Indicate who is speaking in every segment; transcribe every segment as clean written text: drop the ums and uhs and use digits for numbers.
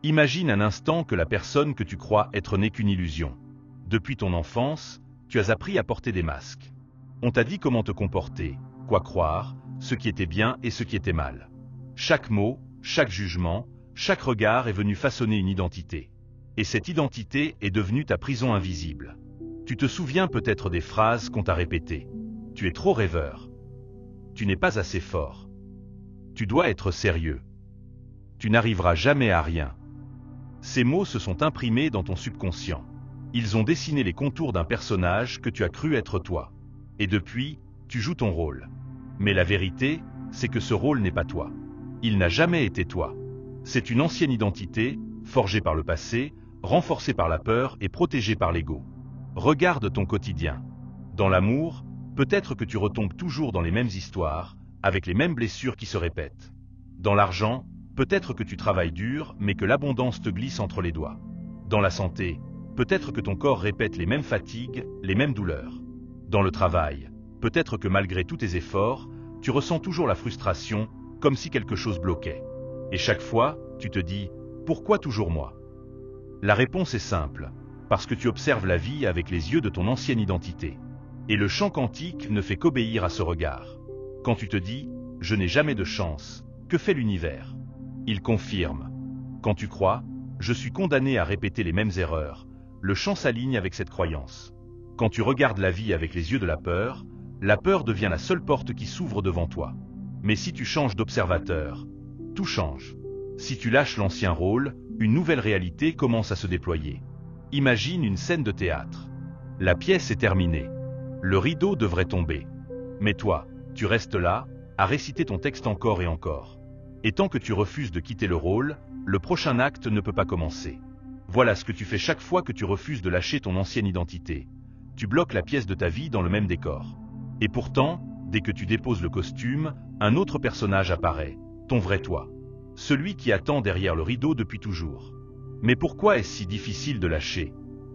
Speaker 1: Imagine un instant que la personne que tu crois être n'est qu'une illusion. Depuis ton enfance, tu as appris à porter des masques. On t'a dit comment te comporter, quoi croire, ce qui était bien et ce qui était mal. Chaque mot, chaque jugement, chaque regard est venu façonner une identité. Et cette identité est devenue ta prison invisible. Tu te souviens peut-être des phrases qu'on t'a répétées. Tu es trop rêveur. Tu n'es pas assez fort. Tu dois être sérieux. Tu n'arriveras jamais à rien. Ces mots se sont imprimés dans ton subconscient. Ils ont dessiné les contours d'un personnage que tu as cru être toi. Et depuis, tu joues ton rôle. Mais la vérité, c'est que ce rôle n'est pas toi. Il n'a jamais été toi. C'est une ancienne identité, forgée par le passé, renforcée par la peur et protégée par l'ego. Regarde ton quotidien. Dans l'amour, peut-être que tu retombes toujours dans les mêmes histoires, avec les mêmes blessures qui se répètent. Dans l'argent, peut-être que tu travailles dur, mais que l'abondance te glisse entre les doigts. Dans la santé, peut-être que ton corps répète les mêmes fatigues, les mêmes douleurs. Dans le travail, peut-être que malgré tous tes efforts, tu ressens toujours la frustration, comme si quelque chose bloquait. Et chaque fois, tu te dis « Pourquoi toujours moi ?» La réponse est simple, parce que tu observes la vie avec les yeux de ton ancienne identité. Et le chant quantique ne fait qu'obéir à ce regard. Quand tu te dis « Je n'ai jamais de chance », que fait l'univers? Il confirme. Quand tu crois « Je suis condamné à répéter les mêmes erreurs », le chant s'aligne avec cette croyance. Quand tu regardes la vie avec les yeux de la peur devient la seule porte qui s'ouvre devant toi. Mais si tu changes d'observateur, tout change. Si tu lâches l'ancien rôle, une nouvelle réalité commence à se déployer. Imagine une scène de théâtre. La pièce est terminée. Le rideau devrait tomber. Mais toi, tu restes là, à réciter ton texte encore et encore. Et tant que tu refuses de quitter le rôle, le prochain acte ne peut pas commencer. Voilà ce que tu fais chaque fois que tu refuses de lâcher ton ancienne identité. Tu bloques la pièce de ta vie dans le même décor. Et pourtant, dès que tu déposes le costume, un autre personnage apparaît, ton vrai toi. Celui qui attend derrière le rideau depuis toujours. Mais pourquoi est-ce si difficile de lâcher?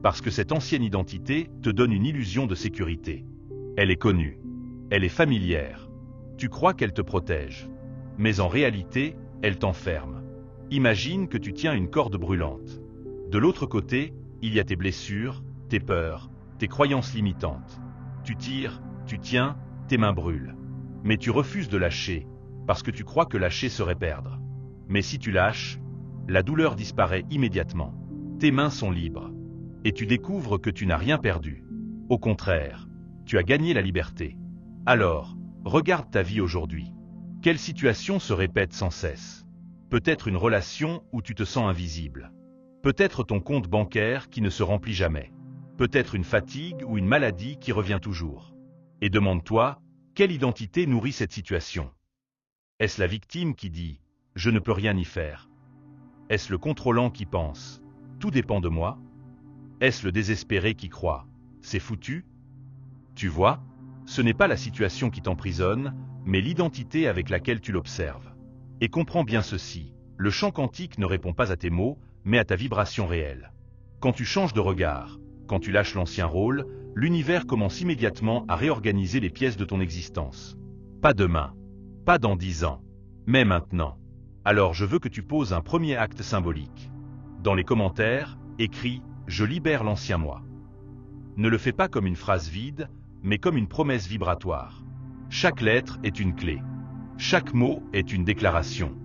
Speaker 1: Parce que cette ancienne identité te donne une illusion de sécurité. Elle est connue. Elle est familière. Tu crois qu'elle te protège. Mais en réalité, elle t'enferme. Imagine que tu tiens une corde brûlante. De l'autre côté, il y a tes blessures, tes peurs, tes croyances limitantes. Tu tires, tu tiens, tes mains brûlent. Mais tu refuses de lâcher, parce que tu crois que lâcher serait perdre. Mais si tu lâches, la douleur disparaît immédiatement. Tes mains sont libres. Et tu découvres que tu n'as rien perdu. Au contraire, tu as gagné la liberté. Alors, regarde ta vie aujourd'hui. Quelle situation se répète sans cesse? Peut-être une relation où tu te sens invisible. Peut-être ton compte bancaire qui ne se remplit jamais. Peut-être une fatigue ou une maladie qui revient toujours. Et demande-toi, quelle identité nourrit cette situation? Est-ce la victime qui dit « Je ne peux rien y faire » ? Est-ce le contrôlant qui pense « Tout dépend de moi » ? Est-ce le désespéré qui croit « C'est foutu » ? Tu vois, ce n'est pas la situation qui t'emprisonne, mais l'identité avec laquelle tu l'observes. Et comprends bien ceci, le chant quantique ne répond pas à tes mots, mais à ta vibration réelle. Quand tu changes de regard, quand tu lâches l'ancien rôle, l'univers commence immédiatement à réorganiser les pièces de ton existence. Pas demain, pas dans 10 ans, mais maintenant. Alors je veux que tu poses un premier acte symbolique. Dans les commentaires, écris « Je libère l'ancien moi ». Ne le fais pas comme une phrase vide, mais comme une promesse vibratoire. Chaque lettre est une clé. Chaque mot est une déclaration.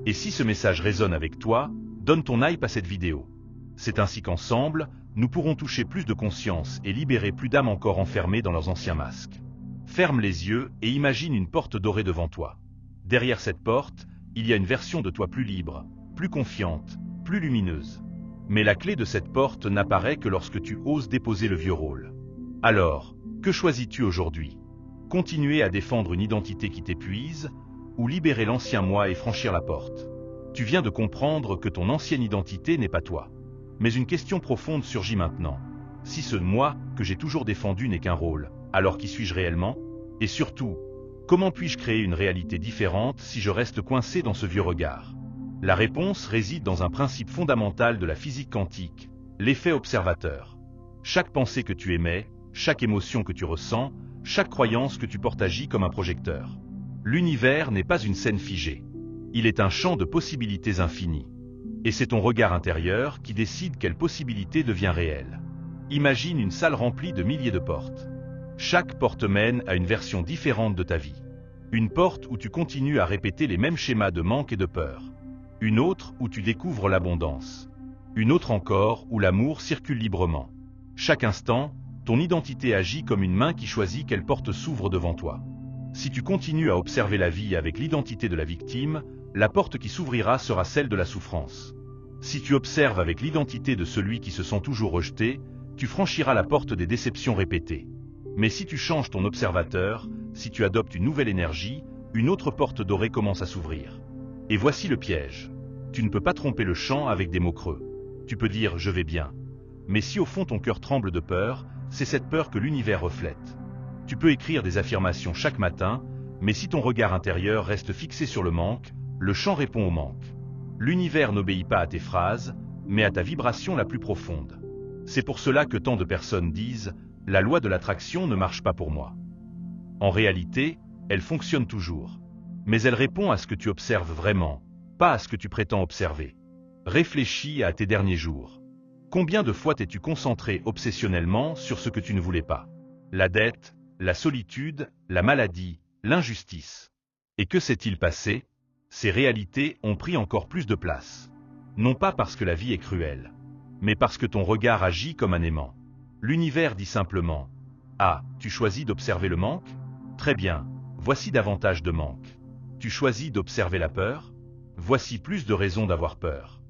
Speaker 1: Et si ce message résonne avec toi, donne ton hype à cette vidéo. C'est ainsi qu'ensemble, nous pourrons toucher plus de conscience et libérer plus d'âmes encore enfermées dans leurs anciens masques. Ferme les yeux et imagine une porte dorée devant toi. Derrière cette porte, il y a une version de toi plus libre, plus confiante, plus lumineuse. Mais la clé de cette porte n'apparaît que lorsque tu oses déposer le vieux rôle. Alors, que choisis-tu aujourd'hui? Continuer à défendre une identité qui t'épuise, ou libérer l'ancien moi et franchir la porte? Tu viens de comprendre que ton ancienne identité n'est pas toi. Mais une question profonde surgit maintenant. Si ce moi que j'ai toujours défendu n'est qu'un rôle, alors qui suis-je réellement? Et surtout, comment puis-je créer une réalité différente si je reste coincé dans ce vieux regard? La réponse réside dans un principe fondamental de la physique quantique, l'effet observateur. Chaque pensée que tu émets, chaque émotion que tu ressens, chaque croyance que tu portes agit comme un projecteur. L'univers n'est pas une scène figée. Il est un champ de possibilités infinies. Et c'est ton regard intérieur qui décide quelle possibilité devient réelle. Imagine une salle remplie de milliers de portes. Chaque porte mène à une version différente de ta vie. Une porte où tu continues à répéter les mêmes schémas de manque et de peur. Une autre où tu découvres l'abondance. Une autre encore où l'amour circule librement. Chaque instant, ton identité agit comme une main qui choisit quelle porte s'ouvre devant toi. Si tu continues à observer la vie avec l'identité de la victime, la porte qui s'ouvrira sera celle de la souffrance. Si tu observes avec l'identité de celui qui se sent toujours rejeté, tu franchiras la porte des déceptions répétées. Mais si tu changes ton observateur, si tu adoptes une nouvelle énergie, une autre porte dorée commence à s'ouvrir. Et voici le piège. Tu ne peux pas tromper le chant avec des mots creux. Tu peux dire « je vais bien ». Mais si au fond ton cœur tremble de peur, c'est cette peur que l'univers reflète. Tu peux écrire des affirmations chaque matin, mais si ton regard intérieur reste fixé sur le manque, le chant répond au manque. L'univers n'obéit pas à tes phrases, mais à ta vibration la plus profonde. C'est pour cela que tant de personnes disent « la loi de l'attraction ne marche pas pour moi ». En réalité, elle fonctionne toujours. Mais elle répond à ce que tu observes vraiment, pas à ce que tu prétends observer. Réfléchis à tes derniers jours. Combien de fois t'es-tu concentré obsessionnellement sur ce que tu ne voulais pas? La dette, la solitude, la maladie, l'injustice. Et que s'est-il passé? Ces réalités ont pris encore plus de place. Non pas parce que la vie est cruelle, mais parce que ton regard agit comme un aimant. L'univers dit simplement « Ah, tu choisis d'observer le manque? Très bien, voici davantage de manque. Tu choisis d'observer la peur? Voici plus de raisons d'avoir peur. »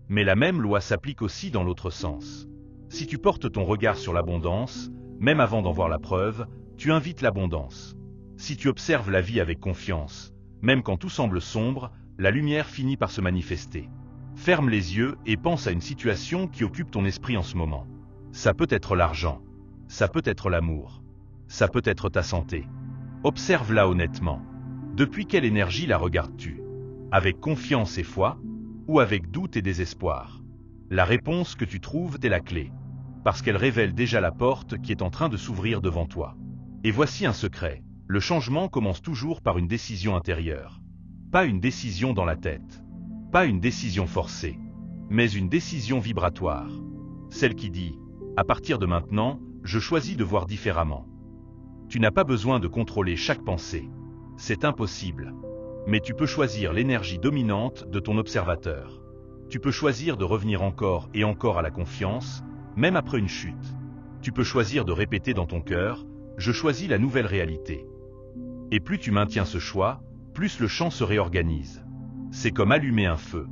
Speaker 1: Mais la même loi s'applique aussi dans l'autre sens. Si tu portes ton regard sur l'abondance, même avant d'en voir la preuve, tu invites l'abondance. Si tu observes la vie avec confiance, même quand tout semble sombre, la lumière finit par se manifester. Ferme les yeux et pense à une situation qui occupe ton esprit en ce moment. Ça peut être l'argent, ça peut être l'amour, ça peut être ta santé. Observe-la honnêtement. Depuis quelle énergie la regardes-tu? Avec confiance et foi, ou avec doute et désespoir? La réponse que tu trouves est la clé, parce qu'elle révèle déjà la porte qui est en train de s'ouvrir devant toi. Et voici un secret, le changement commence toujours par une décision intérieure. Pas une décision dans la tête, pas une décision forcée, mais une décision vibratoire. Celle qui dit « À partir de maintenant, je choisis de voir différemment ». Tu n'as pas besoin de contrôler chaque pensée. C'est impossible. Mais tu peux choisir l'énergie dominante de ton observateur. Tu peux choisir de revenir encore et encore à la confiance, même après une chute. Tu peux choisir de répéter dans ton cœur « Je choisis la nouvelle réalité ». Et plus tu maintiens ce choix, plus le champ se réorganise. C'est comme allumer un feu.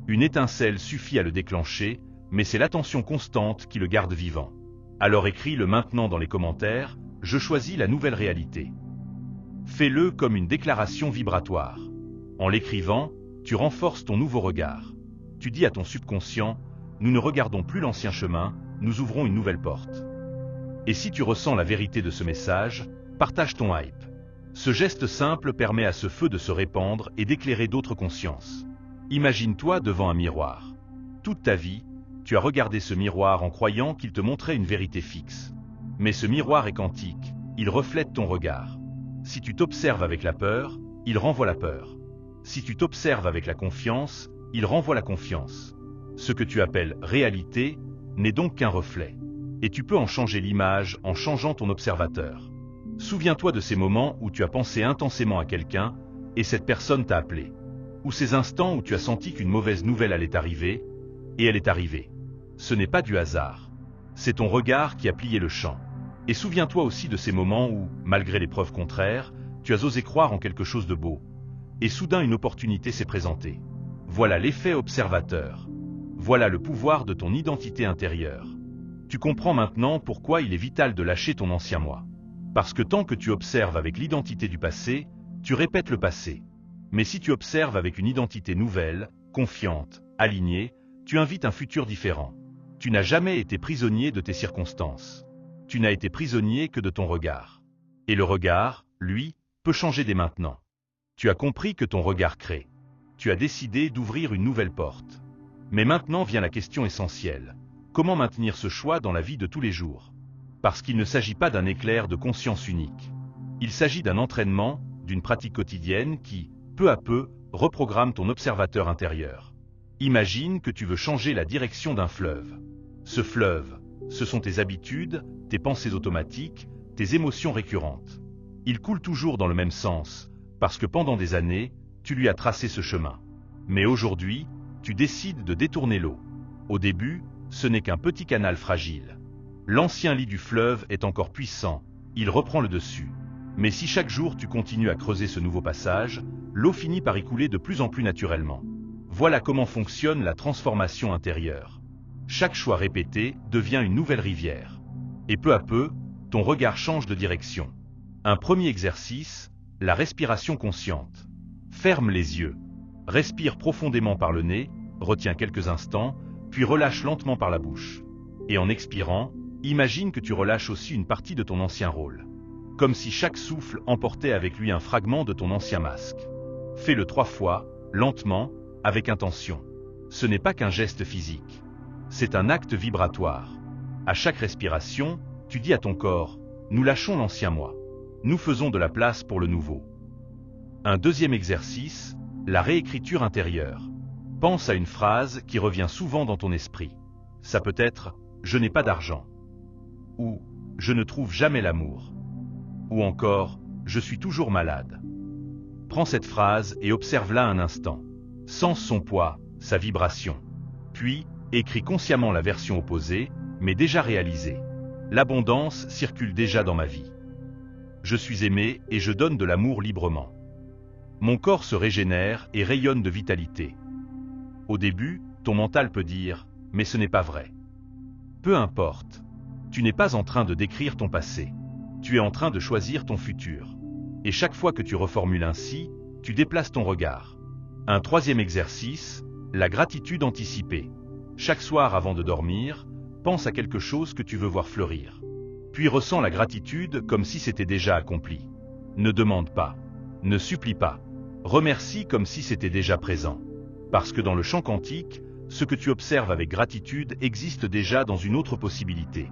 Speaker 1: Une étincelle suffit à le déclencher, mais c'est l'attention constante qui le garde vivant. Alors écris-le maintenant dans les commentaires « Je choisis la nouvelle réalité ». Fais-le comme une déclaration vibratoire. En l'écrivant, tu renforces ton nouveau regard. Tu dis à ton subconscient « Nous ne regardons plus l'ancien chemin, nous ouvrons une nouvelle porte ». Et si tu ressens la vérité de ce message, partage ton hype. Ce geste simple permet à ce feu de se répandre et d'éclairer d'autres consciences. Imagine-toi devant un miroir. Toute ta vie, tu as regardé ce miroir en croyant qu'il te montrait une vérité fixe. Mais ce miroir est quantique, il reflète ton regard. Si tu t'observes avec la peur, il renvoie la peur. Si tu t'observes avec la confiance, il renvoie la confiance. Ce que tu appelles réalité n'est donc qu'un reflet. Et tu peux en changer l'image en changeant ton observateur. Souviens-toi de ces moments où tu as pensé intensément à quelqu'un et cette personne t'a appelé. Ou ces instants où tu as senti qu'une mauvaise nouvelle allait arriver et elle est arrivée. Ce n'est pas du hasard. C'est ton regard qui a plié le champ. Et souviens-toi aussi de ces moments où, malgré les preuves contraires, tu as osé croire en quelque chose de beau. Et soudain une opportunité s'est présentée. Voilà l'effet observateur. Voilà le pouvoir de ton identité intérieure. Tu comprends maintenant pourquoi il est vital de lâcher ton ancien moi. Parce que tant que tu observes avec l'identité du passé, tu répètes le passé. Mais si tu observes avec une identité nouvelle, confiante, alignée, tu invites un futur différent. Tu n'as jamais été prisonnier de tes circonstances. Tu n'as été prisonnier que de ton regard. Et le regard, lui, peut changer dès maintenant. Tu as compris que ton regard crée. Tu as décidé d'ouvrir une nouvelle porte. Mais maintenant vient la question essentielle. Comment maintenir ce choix dans la vie de tous les jours? Parce qu'il ne s'agit pas d'un éclair de conscience unique. Il s'agit d'un entraînement, d'une pratique quotidienne qui, peu à peu, reprogramme ton observateur intérieur. Imagine que tu veux changer la direction d'un fleuve. Ce fleuve, ce sont tes habitudes, tes pensées automatiques, tes émotions récurrentes. Il coule toujours dans le même sens, parce que pendant des années, tu lui as tracé ce chemin. Mais aujourd'hui, tu décides de détourner l'eau. Au début, ce n'est qu'un petit canal fragile. L'ancien lit du fleuve est encore puissant, il reprend le dessus. Mais si chaque jour tu continues à creuser ce nouveau passage, l'eau finit par y couler de plus en plus naturellement. Voilà comment fonctionne la transformation intérieure. Chaque choix répété devient une nouvelle rivière. Et peu à peu, ton regard change de direction. Un premier exercice, la respiration consciente. Ferme les yeux. Respire profondément par le nez, retiens quelques instants, puis relâche lentement par la bouche. Et en expirant, imagine que tu relâches aussi une partie de ton ancien rôle. Comme si chaque souffle emportait avec lui un fragment de ton ancien masque. Fais-le 3 fois, lentement, avec intention. Ce n'est pas qu'un geste physique. C'est un acte vibratoire. À chaque respiration, tu dis à ton corps, nous lâchons l'ancien moi. Nous faisons de la place pour le nouveau. Un deuxième exercice, la réécriture intérieure. Pense à une phrase qui revient souvent dans ton esprit. Ça peut être « je n'ai pas d'argent » ou « je ne trouve jamais l'amour » ou encore « je suis toujours malade ». Prends cette phrase et observe-la un instant. Sens son poids, sa vibration. Puis, écris consciemment la version opposée, mais déjà réalisée. L'abondance circule déjà dans ma vie. Je suis aimé et je donne de l'amour librement. Mon corps se régénère et rayonne de vitalité. Au début, ton mental peut dire « mais ce n'est pas vrai ». Peu importe. Tu n'es pas en train de décrire ton passé. Tu es en train de choisir ton futur. Et chaque fois que tu reformules ainsi, tu déplaces ton regard. Un troisième exercice, la gratitude anticipée. Chaque soir avant de dormir, pense à quelque chose que tu veux voir fleurir. Puis ressens la gratitude comme si c'était déjà accompli. Ne demande pas. Ne supplie pas. Remercie comme si c'était déjà présent. Parce que dans le champ quantique, ce que tu observes avec gratitude existe déjà dans une autre possibilité.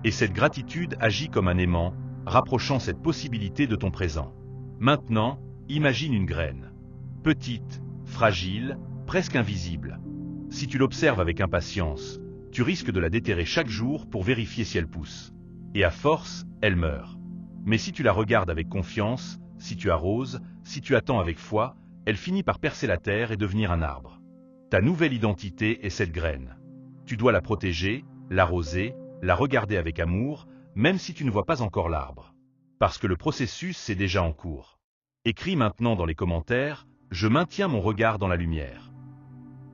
Speaker 1: Et cette gratitude agit comme un aimant, rapprochant cette possibilité de ton présent. Maintenant, imagine une graine. Petite, fragile, presque invisible. Si tu l'observes avec impatience, tu risques de la déterrer chaque jour pour vérifier si elle pousse. Et à force, elle meurt. Mais si tu la regardes avec confiance, si tu arroses, si tu attends avec foi, elle finit par percer la terre et devenir un arbre. Ta nouvelle identité est cette graine. Tu dois la protéger, l'arroser, la regarder avec amour, même si tu ne vois pas encore l'arbre. Parce que le processus est déjà en cours. Écris maintenant dans les commentaires « Je maintiens mon regard dans la lumière ».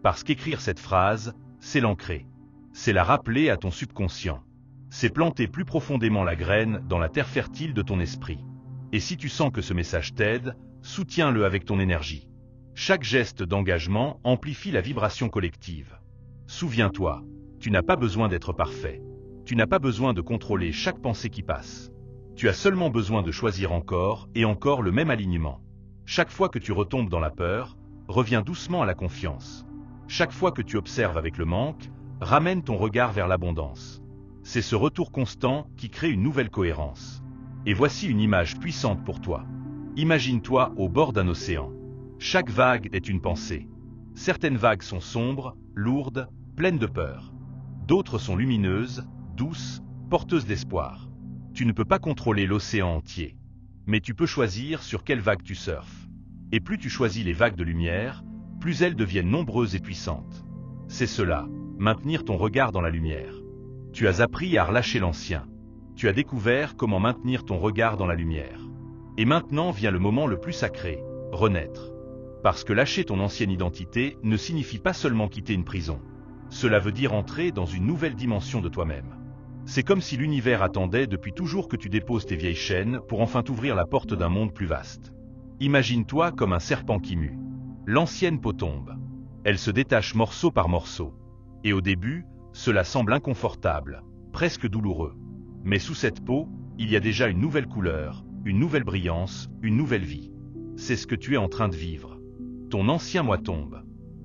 Speaker 1: Parce qu'écrire cette phrase, c'est l'ancrer. C'est la rappeler à ton subconscient. C'est planter plus profondément la graine dans la terre fertile de ton esprit. Et si tu sens que ce message t'aide, soutiens-le avec ton énergie. Chaque geste d'engagement amplifie la vibration collective. Souviens-toi, tu n'as pas besoin d'être parfait. Tu n'as pas besoin de contrôler chaque pensée qui passe. Tu as seulement besoin de choisir encore et encore le même alignement. Chaque fois que tu retombes dans la peur, reviens doucement à la confiance. Chaque fois que tu observes avec le manque, ramène ton regard vers l'abondance. C'est ce retour constant qui crée une nouvelle cohérence. Et voici une image puissante pour toi. Imagine-toi au bord d'un océan. Chaque vague est une pensée. Certaines vagues sont sombres, lourdes, pleines de peur. D'autres sont lumineuses, douces, porteuses d'espoir. Tu ne peux pas contrôler l'océan entier. Mais tu peux choisir sur quelle vague tu surfes. Et plus tu choisis les vagues de lumière, plus elles deviennent nombreuses et puissantes. C'est cela, maintenir ton regard dans la lumière. Tu as appris à relâcher l'ancien. Tu as découvert comment maintenir ton regard dans la lumière. Et maintenant vient le moment le plus sacré, renaître. Parce que lâcher ton ancienne identité ne signifie pas seulement quitter une prison. Cela veut dire entrer dans une nouvelle dimension de toi-même. C'est comme si l'univers attendait depuis toujours que tu déposes tes vieilles chaînes pour enfin t'ouvrir la porte d'un monde plus vaste. Imagine-toi comme un serpent qui mue. L'ancienne peau tombe. Elle se détache morceau par morceau. Et au début, cela semble inconfortable, presque douloureux. Mais sous cette peau, il y a déjà une nouvelle couleur, une nouvelle brillance, une nouvelle vie. C'est ce que tu es en train de vivre. Ton ancien moi tombe.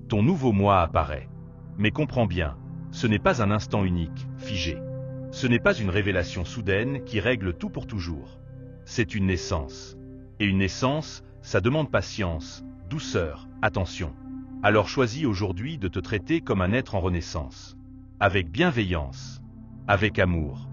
Speaker 1: Ton nouveau moi apparaît. Mais comprends bien, ce n'est pas un instant unique, figé. Ce n'est pas une révélation soudaine qui règle tout pour toujours. C'est une naissance. Et une naissance, ça demande patience, douceur, attention. Alors choisis aujourd'hui de te traiter comme un être en renaissance. Avec bienveillance, avec amour,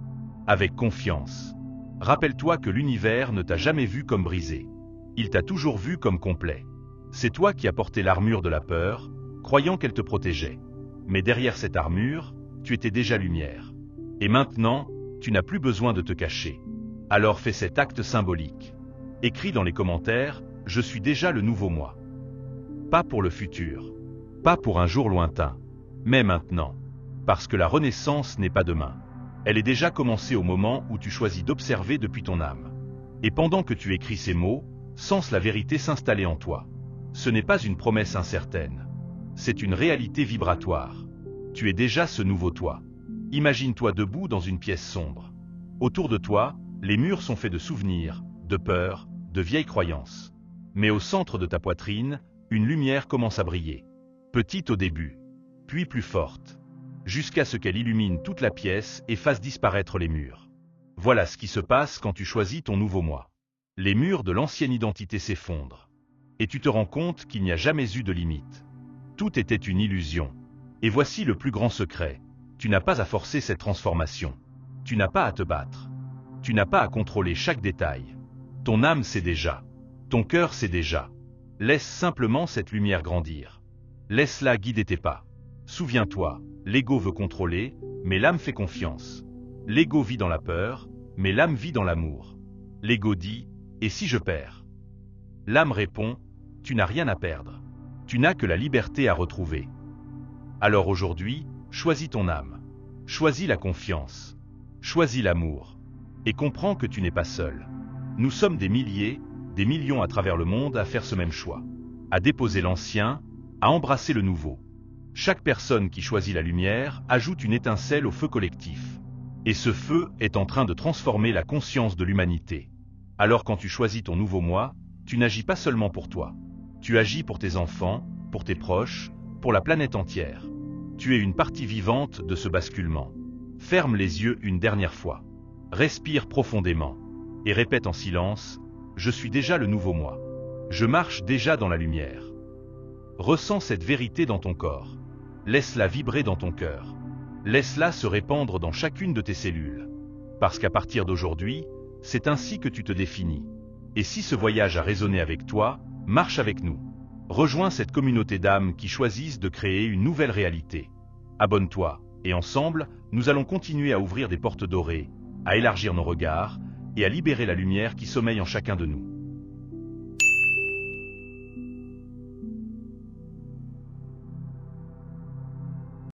Speaker 1: avec confiance. Rappelle-toi que l'univers ne t'a jamais vu comme brisé. Il t'a toujours vu comme complet. C'est toi qui as porté l'armure de la peur, croyant qu'elle te protégeait. Mais derrière cette armure, tu étais déjà lumière. Et maintenant, tu n'as plus besoin de te cacher. Alors fais cet acte symbolique. Écris dans les commentaires, je suis déjà le nouveau moi. Pas pour le futur, pas pour un jour lointain, mais maintenant. Parce que la renaissance n'est pas demain. Elle est déjà commencée au moment où tu choisis d'observer depuis ton âme. Et pendant que tu écris ces mots, sens la vérité s'installer en toi. Ce n'est pas une promesse incertaine. C'est une réalité vibratoire. Tu es déjà ce nouveau toi. Imagine-toi debout dans une pièce sombre. Autour de toi, les murs sont faits de souvenirs, de peurs, de vieilles croyances. Mais au centre de ta poitrine, une lumière commence à briller. Petite au début, puis plus forte, jusqu'à ce qu'elle illumine toute la pièce et fasse disparaître les murs. Voilà ce qui se passe quand tu choisis ton nouveau moi. Les murs de l'ancienne identité s'effondrent. Et tu te rends compte qu'il n'y a jamais eu de limite. Tout était une illusion. Et voici le plus grand secret. Tu n'as pas à forcer cette transformation. Tu n'as pas à te battre. Tu n'as pas à contrôler chaque détail. Ton âme sait déjà. Ton cœur sait déjà. Laisse simplement cette lumière grandir. Laisse-la guider tes pas. Souviens-toi, l'ego veut contrôler, mais l'âme fait confiance. L'ego vit dans la peur, mais l'âme vit dans l'amour. L'ego dit, et si je perds? L'âme répond, tu n'as rien à perdre. Tu n'as que la liberté à retrouver. Alors aujourd'hui, choisis ton âme. Choisis la confiance. Choisis l'amour. Et comprends que tu n'es pas seul. Nous sommes des milliers, des millions à travers le monde à faire ce même choix. À déposer l'ancien, à embrasser le nouveau. Chaque personne qui choisit la lumière ajoute une étincelle au feu collectif. Et ce feu est en train de transformer la conscience de l'humanité. Alors quand tu choisis ton nouveau moi, tu n'agis pas seulement pour toi. Tu agis pour tes enfants, pour tes proches, pour la planète entière. Tu es une partie vivante de ce basculement. Ferme les yeux une dernière fois. Respire profondément. Et répète en silence, je suis déjà le nouveau moi. Je marche déjà dans la lumière. Ressens cette vérité dans ton corps. Laisse-la vibrer dans ton cœur. Laisse-la se répandre dans chacune de tes cellules. Parce qu'à partir d'aujourd'hui, c'est ainsi que tu te définis. Et si ce voyage a résonné avec toi, marche avec nous. Rejoins cette communauté d'âmes qui choisissent de créer une nouvelle réalité. Abonne-toi, et ensemble, nous allons continuer à ouvrir des portes dorées, à élargir nos regards, et à libérer la lumière qui sommeille en chacun de nous.